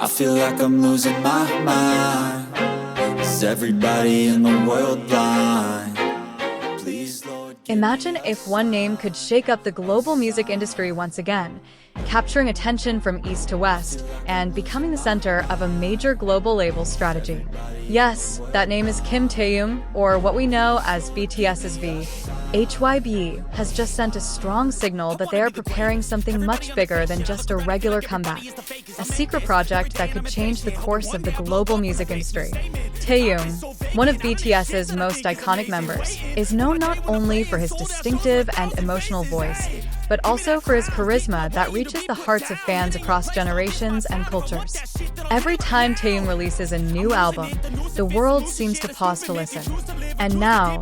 I feel like I'm losing my mind. Is everybody in the world blind? Please, Lord, Imagine if one name could shake up the global music industry once again, capturing attention from east to west and becoming the center of a major global label strategy. Yes, that name is Kim Taehyung, or what we know as BTS's V. HYBE has just sent a strong signal that they are preparing something much bigger than just a regular comeback, a secret project that could change the course of the global music industry. Taehyung, one of BTS's most iconic members, is known not only for his distinctive and emotional voice, but also for his charisma that reaches the hearts of fans across generations and cultures. Every time Taehyung releases a new album, the world seems to pause to listen. And now,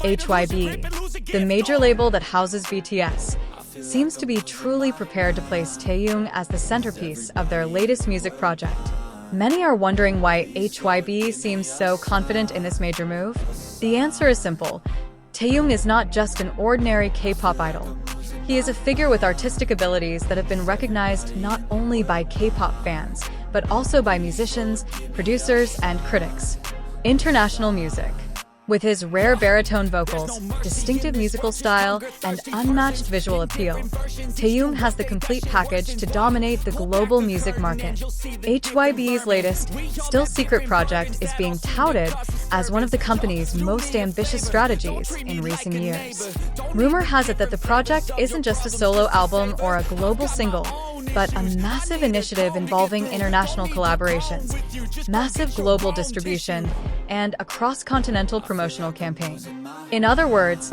HYBE, the major label that houses BTS, seems to be truly prepared to place Taehyung as the centerpiece of their latest music project. Many are wondering why HYBE seems so confident in this major move. The answer is simple. Taehyung is not just an ordinary K-pop idol. He is a figure with artistic abilities that have been recognized not only by K-pop fans, but also by musicians, producers, and critics. International music. With his rare baritone vocals, distinctive musical style, and unmatched visual appeal, Taehyung has the complete package to dominate the global music market. HYBE's latest, still secret project is being touted as one of the company's most ambitious strategies in recent years. Rumor has it that the project isn't just a solo album or a global single, but a massive initiative involving international collaborations, massive global distribution, and a cross-continental promotional campaign. In other words,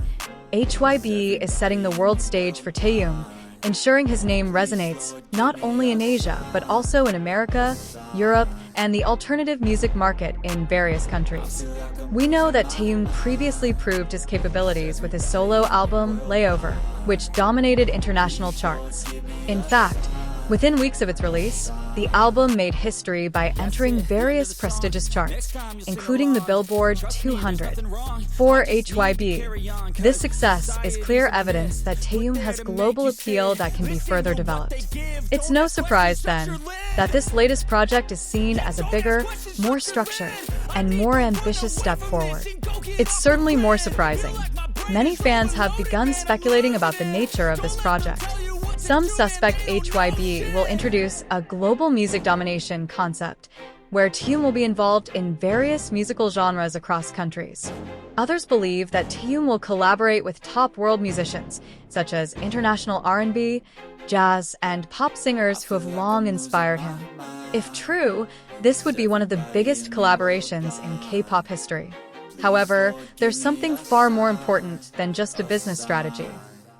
HYBE is setting the world stage for Taehyung, ensuring his name resonates not only in Asia, but also in America, Europe, and the alternative music market in various countries. We know that Taehyung previously proved his capabilities with his solo album, Layover, which dominated international charts. In fact, within weeks of its release, the album made history by entering various prestigious charts, including the Billboard 200. For HYBE, this success is clear evidence that Taehyung has global appeal that can be further developed. It's no surprise, then, that this latest project is seen as a bigger, more structured, and more ambitious step forward. It's certainly more surprising. Many fans have begun speculating about the nature of this project. Some suspect HYBE will introduce a global music domination concept, where Taehyung will be involved in various musical genres across countries. Others believe that Taehyung will collaborate with top world musicians, such as international R&B, jazz, and pop singers who have long inspired him. If true, this would be one of the biggest collaborations in K-pop history. However, there's something far more important than just a business strategy.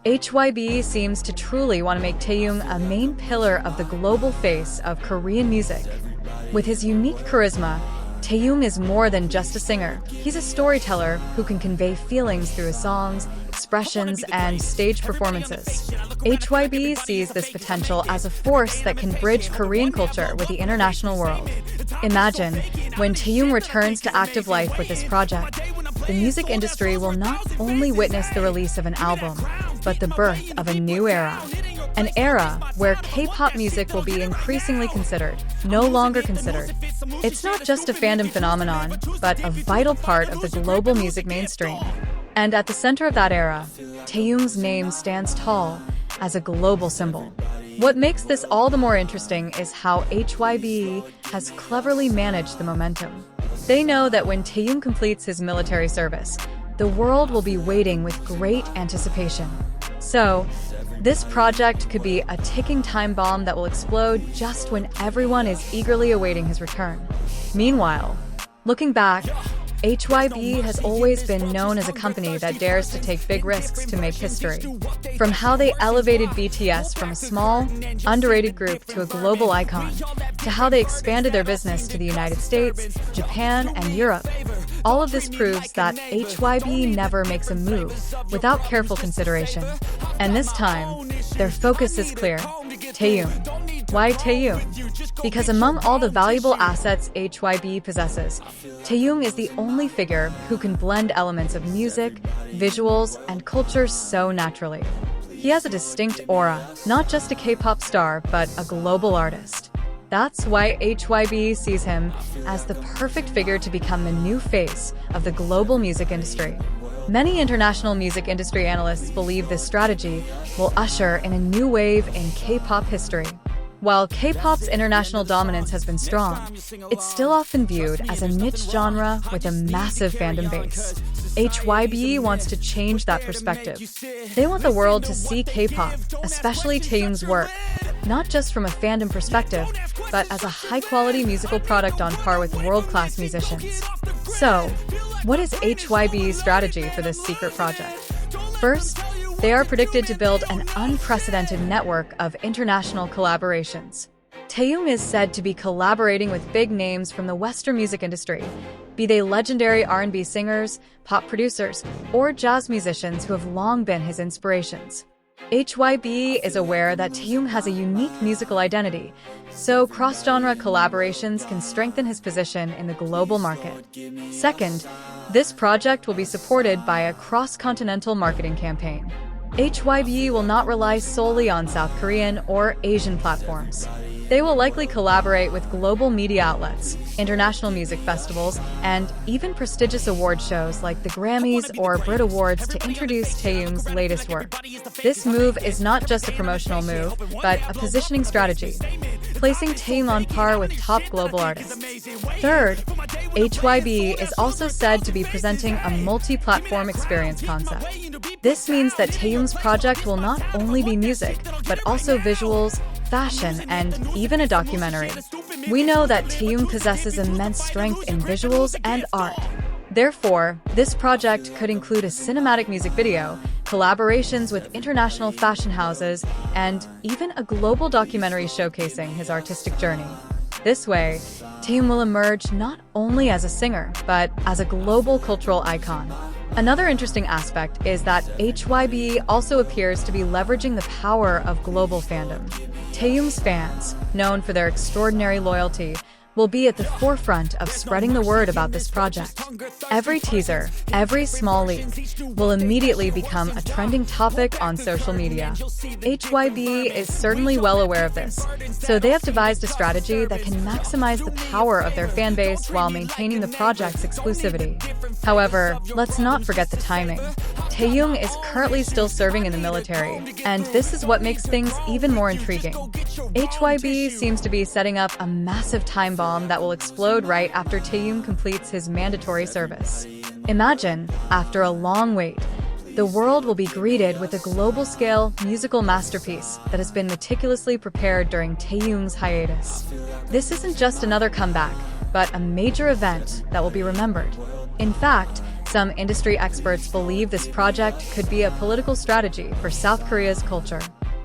HYBE seems to truly want to make Taehyung a main pillar of the global face of Korean music. With his unique charisma, Taehyung is more than just a singer. He's a storyteller who can convey feelings through his songs, expressions, and stage performances. HYBE sees this potential as a force that can bridge Korean culture with the international world. Imagine, when Taehyung returns to active life with this project, the music industry will not only witness the release of an album, but the birth of a new era. An era where K-pop music will be increasingly considered, no longer considered. It's not just a fandom phenomenon, but a vital part of the global music mainstream. And at the center of that era, Taehyung's name stands tall as a global symbol. What makes this all the more interesting is how HYBE has cleverly managed the momentum. They know that when Taehyung completes his military service, the world will be waiting with great anticipation. So, this project could be a ticking time bomb that will explode just when everyone is eagerly awaiting his return. Meanwhile, looking back, HYBE has always been known as a company that dares to take big risks to make history. From how they elevated BTS from a small, underrated group to a global icon, to how they expanded their business to the United States, Japan, and Europe. All of this proves that HYBE never makes a move without careful consideration. And this time, their focus is clear. Taehyung. Why Taehyung? Because among all the valuable assets HYBE possesses, Taehyung is the only figure who can blend elements of music, visuals, and culture so naturally. He has a distinct aura, not just a K-pop star, but a global artist. That's why HYBE sees him as the perfect figure to become the new face of the global music industry. Many international music industry analysts believe this strategy will usher in a new wave in K-pop history. While K-pop's international dominance has been strong, it's still often viewed as a niche genre with a massive fandom base. HYBE wants to change that perspective. They want the world to see K-pop, especially Taehyung's work, not just from a fandom perspective, but as a high-quality musical product on par with world-class musicians. So, what is HYBE's strategy for this secret project? First, they are predicted to build an unprecedented network of international collaborations. Taehyung is said to be collaborating with big names from the Western music industry, be they legendary R&B singers, pop producers, or jazz musicians who have long been his inspirations. HYBE is aware that Taehyung has a unique musical identity, so cross-genre collaborations can strengthen his position in the global market. Second, this project will be supported by a cross-continental marketing campaign. HYBE will not rely solely on South Korean or Asian platforms. They will likely collaborate with global media outlets, international music festivals, and even prestigious award shows like the Grammys or Brit Awards to introduce Taehyung's latest work. This move is not just a promotional move, but a positioning strategy, placing Taehyung on par with top global artists. Third, HYBE is also said to be presenting a multi-platform experience concept. This means that Taehyung's project will not only be music, but also visuals, fashion, and even a documentary. We know that Taehyung possesses immense strength in visuals and art. Therefore, this project could include a cinematic music video, collaborations with international fashion houses, and even a global documentary showcasing his artistic journey. This way, Taehyung will emerge not only as a singer, but as a global cultural icon. Another interesting aspect is that HYBE also appears to be leveraging the power of global fandom. Taehyung's fans, known for their extraordinary loyalty, will be at the forefront of spreading the word about this project. Every teaser, every small leak, will immediately become a trending topic on social media. HYBE is certainly well aware of this, so they have devised a strategy that can maximize the power of their fan base while maintaining the project's exclusivity. However, let's not forget the timing. Taehyung is currently still serving in the military, and this is what makes things even more intriguing. HYBE seems to be setting up a massive time bomb that will explode right after Taehyung completes his mandatory service. Imagine, after a long wait, the world will be greeted with a global-scale musical masterpiece that has been meticulously prepared during Taehyung's hiatus. This isn't just another comeback, but a major event that will be remembered. In fact, some industry experts believe this project could be a political strategy for South Korea's culture.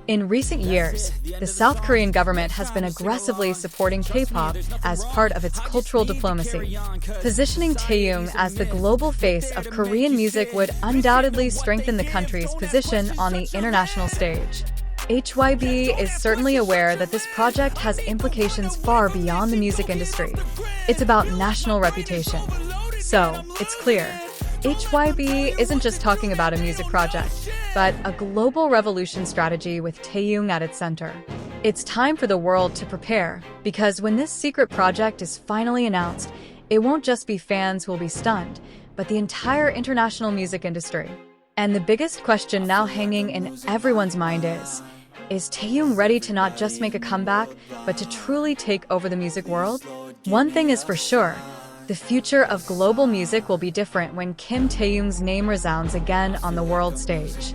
In recent years, the South Korean government has been aggressively supporting K-pop as part of its cultural diplomacy. Positioning Taehyung as the global face of Korean music would undoubtedly strengthen the country's position on the international stage. HYBE is certainly aware that this project has implications far beyond the music industry. It's about national reputation. So, it's clear, HYBE isn't just talking about a music project, but a global revolution strategy with Taehyung at its center. It's time for the world to prepare, because when this secret project is finally announced, it won't just be fans who will be stunned, but the entire international music industry. And the biggest question now hanging in everyone's mind is Taehyung ready to not just make a comeback, but to truly take over the music world? One thing is for sure, the future of global music will be different when Kim Taehyung's name resounds again on the world stage.